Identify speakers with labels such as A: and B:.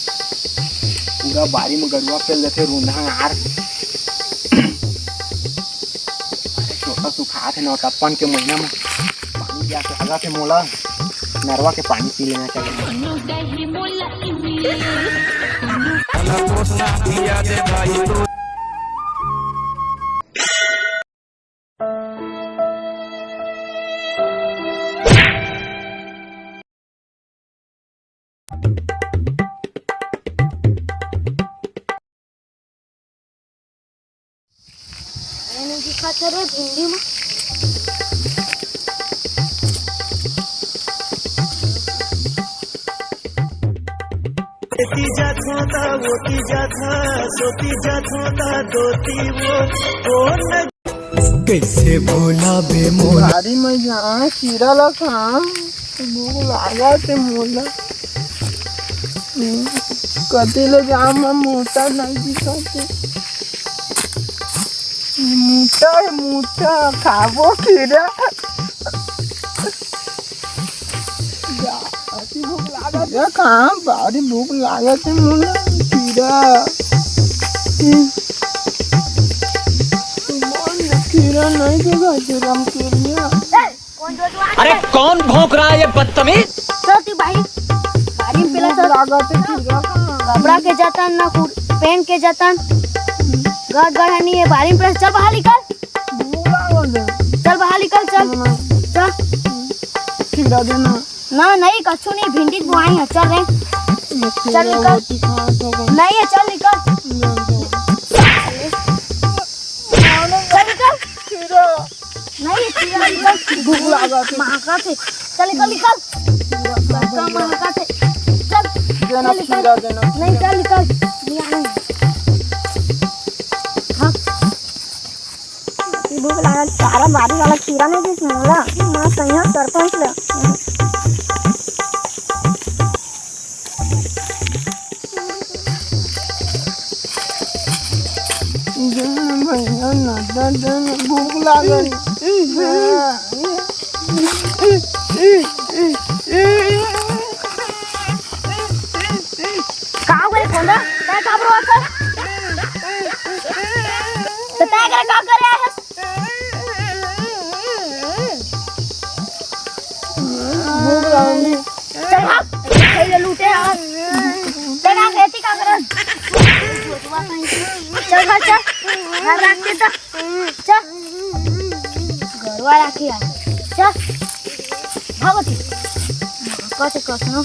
A: पूरा बारी में गरुआ पेल देते रूंधा यार। छोटा सुखा थे नौटप्पन के महीना में पानी पिया के आगा थे मोला नरवा के पानी पी लेना चाहिए।
B: भिंडी में
C: कैसे भोला बे मोला
A: गाड़ी में जहाँ कीड़ा लगा भूख लगा थे मोला कति ले जाम मोटा नहीं दिखाते मोटा है मोटा खाबो कीड़ा भूख लगा कहाँ बारी भूख लगा थे मोला कीड़ा कीड़ा नहीं देगा राम कीड़ा।
C: अरे कौन भौंक रहा है ये बदतमीज?
B: चलती भाई गाड़ी में पहला चल कपड़ा के जाता ना पहन के जाता गड़ नहीं है बारी में चल बाहर निकल चल बाहर निकल चल चल
A: कीड़ा देना
B: ना नहीं कछु नहीं भिंडी बुआई है चल रे चल निकल नहीं है चल निकल चल निकल नहीं कीड़ा निकल
A: भूख लगा थे
B: महका थे चल निकल निकल महका थे चल
A: देना कीड़ा देना
B: नहीं चल निकल नहीं आने हाँ भूख लगा सारा बारी वाला कीड़ा नहीं दिस मोला मां सैया सरपंच ले
A: भैया नजर भूख लगा
B: का हुए कोंदा काय का बरो आता तो काय करे का करे है
A: भूख लगी
B: चल भाग ये लूटे आ चल आ खेती का करे चल भाग चल घर रखते तो चल घरवा राखी आ चल भागो ती कते कसनो